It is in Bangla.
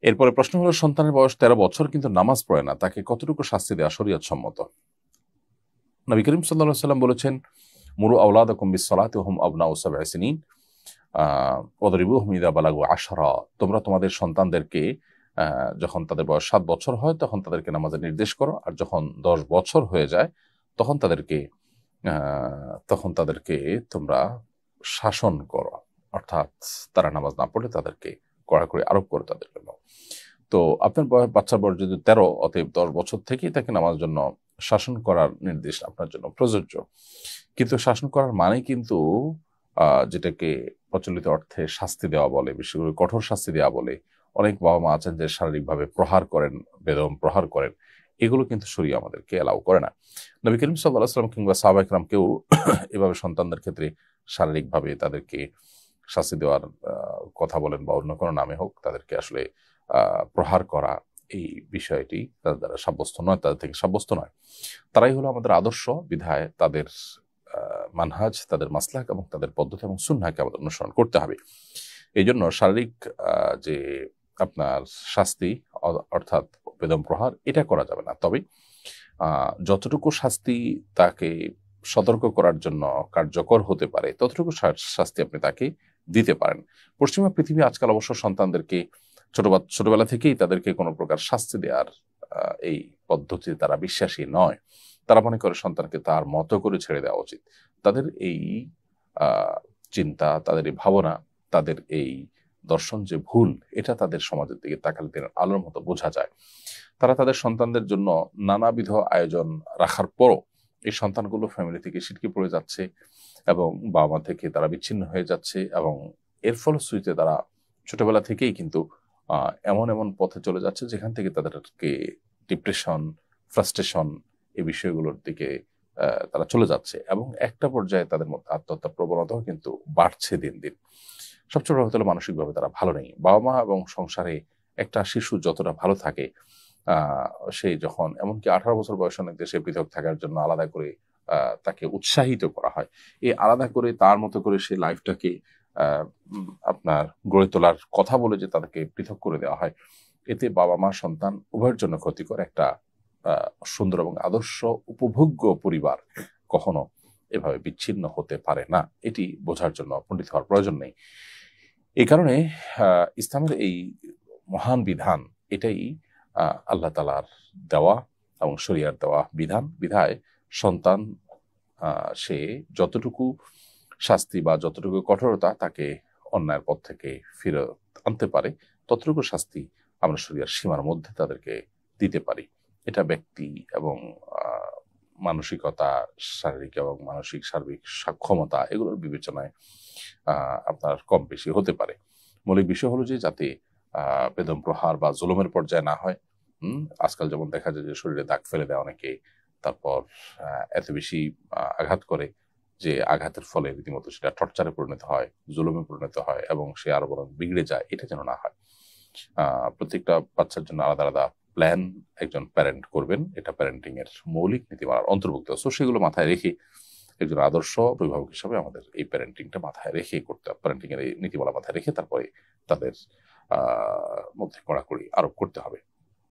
এরপরে প্রশ্ন হলো, সন্তানের বয়স 13 বছর কিন্তু নামাজ পড়ে না, তাকে কতটুকু শাস্তি দেওয়া শরীয়ত সম্মত? নবী করিম সাল্লাল্লাহু আলাইহি ওয়াসাল্লাম বলেছেন, মুরু আওলাদাকুম বিস-সালাতি ওয়া হুম আবনাউ সাব'i সিনিন ওয়াদরিবুহুম ইযা বালাগু 10। তোমরা তোমাদের সন্তানদেরকে যখন তাদের বয়স 7 বছর হয় তখন তাদেরকে নামাজের নির্দেশ করো, আর যখন 10 বছর হয়ে যায় তখন তাদেরকে তোমরা শাসন করো, অর্থাৎ তারা নামাজ না পড়লে তাদেরকে কড়াকড়ি আরোপ করো তাদের জন্য। তো আপনার বাচ্চার বয়স যদি 13, অতএব 10 বছর থেকেই তাকে নামাজের জন্য শাসন করার নির্দেশ আপনার জন্য প্রযোজ্য। কিন্তু শাসন করার মানে কিন্তু যেটাকে প্রচলিত অর্থে শাস্তি দেওয়া বলে, বিশেষ করে কঠোর শাস্তি দেওয়া বলে, অনেক বাবা মা আছেন যে শারীরিকভাবে প্রহার করেন, বেদম প্রহার করেন, এগুলো কিন্তু শরীয়ত আমাদেরকে এলাও করে না। নবী করিম সাল্লাল্লাহু আলাইহি ওয়াসাল্লাম কিংবা সাহাবায়ে কেরাম কেউ এভাবে সন্তানদের ক্ষেত্রে শারীরিকভাবে তাদেরকে শাস্তি দেওয়ার কথা বলেন বা অন্য কোনো নামে হোক, তাদেরকে আসলে প্রহার করা, এই বিষয়টি তাদের দ্বারা সাব্যস্ত নয়, তাদের থেকে সাব্যস্ত নয়। তারাই হলো আমাদের আদর্শ, বিধায় তাদের মানহাজ, তাদের মাসলাক এবং তাদের পদ্ধতি এবং সুন্নাহকে আমাদের অনুসরণ করতে হবে। এই জন্য শারীরিক যে আপনার শাস্তি অর্থাৎ বেদম প্রহার, এটা করা যাবে না। তবে যতটুকু শাস্তি তাকে সতর্ক করার জন্য কার্যকর হতে পারে ততটুকু শাস্তি আপনি তাকে দিতে পারেন। পশ্চিমা পৃথিবী আজকাল অবশ্য সন্তানদেরকে ছোটবেলা থেকেই তাদেরকে কোনো প্রকার শাস্তি দেওয়ার এই পদ্ধতিতে তারা বিশ্বাসী নয়। তারা মনে করে সন্তানকে তার মতো করে ছেড়ে দেওয়া উচিত। তাদের এই চিন্তা, তাদের এই ভাবনা, তাদের এই দর্শন যে ভুল, এটা তাদের সমাজের দিকে তাকালে দিনের আলোর মতো বোঝা যায়। তারা তাদের সন্তানদের জন্য নানাবিধ আয়োজন রাখার পরও এই সন্তানগুলো ফ্যামিলি থেকে ছিটকে পড়ে যাচ্ছে এবং বাবা মা থেকে তারা বিচ্ছিন্ন হয়ে যাচ্ছে, এবং এর ফলশ্রুতিতে তারা ছোটবেলা থেকেই কিন্তু এমন এমন পথে চলে যাচ্ছে যেখান থেকে তাদেরকে ডিপ্রেশন, ফ্রাস্ট্রেশন, এই বিষয়গুলোর দিকে তারা চলে যাচ্ছে, এবং একটা পর্যায়ে তাদের মধ্যে আত্মহত্যার প্রবণতাও কিন্তু বাড়ছে দিন দিন। সবচেয়ে বড় কথা হলো মানসিকভাবে তারা ভালো নেই। বাবা মা এবং সংসারে একটা শিশু যতটা ভালো থাকে, সে যখন এমনকি 18 বছর বয়স অনেক দেশে পৃথক থাকার জন্য আলাদা করে তাকে উৎসাহিত করা হয়, এই আলাদা করে তার মতো করে সে লাইফটাকে আপনার গড়ে তোলার কথা বলে যে তাদেরকে পৃথক করে দেওয়া হয়, এতে বাবা মা সন্তান উভয়ের জন্য ক্ষতিকর। একটা সুন্দর এবং আদর্শ উপভোগ্য পরিবার কখনো এভাবে বিচ্ছিন্ন হতে পারে না। এটি বোঝার জন্য পণ্ডিত হওয়ার প্রয়োজন নেই। এই কারণে ইসলামের এই মহান বিধান, এটাই আল্লাহ তাআলার দেওয়া এবং শরিয়ার দেওয়া বিধান। বিধায় সন্তান সে যতটুকু শাস্তি বা যতটুকু কঠোরতা তাকে অন্যায়ের পথ থেকে ফিরে আনতে পারে, ততটুকু শাস্তি আমরা শরিয়ার সীমার মধ্যে তাদেরকে দিতে পারি। এটা ব্যক্তি এবং মানসিকতা, শারীরিক এবং মানসিক সার্বিক সক্ষমতা, এগুলোর বিবেচনায় আপনার কম বেশি হতে পারে। মৌলিক বিষয় হলো যে যাতে বেদম প্রহার বা জুলুমের পর্যায়ে না হয়। আজকাল যেমন দেখা যায় যে শরীরে দাগ ফেলে দেয় অনেকে, তারপর এত বেশি আঘাত করে যে আঘাতের ফলে রীতিমতো সেটা টর্চারে পরিণত হয়, জুলুমে পরিণত হয়, এবং সে আরো বরং বিগড়ে যায়। এটা যেন না হয়। প্রত্যেকটা বাচ্চার জন্য আলাদা আলাদা প্ল্যান একজন প্যারেন্ট করবেন, এটা প্যারেন্টিং এর মৌলিক নীতিমালার অন্তর্ভুক্ত। সো সেগুলো মাথায় রেখে একজন আদর্শ অভিভাবক হিসাবে আমাদের এই প্যারেন্টিংটা মাথায় রেখে করতে হবে, প্যারেন্টিং এর এই নীতিমালা মাথায় রেখে তারপরে তাদের মধ্যে কড়াকড়ি আরোপ করতে হবে।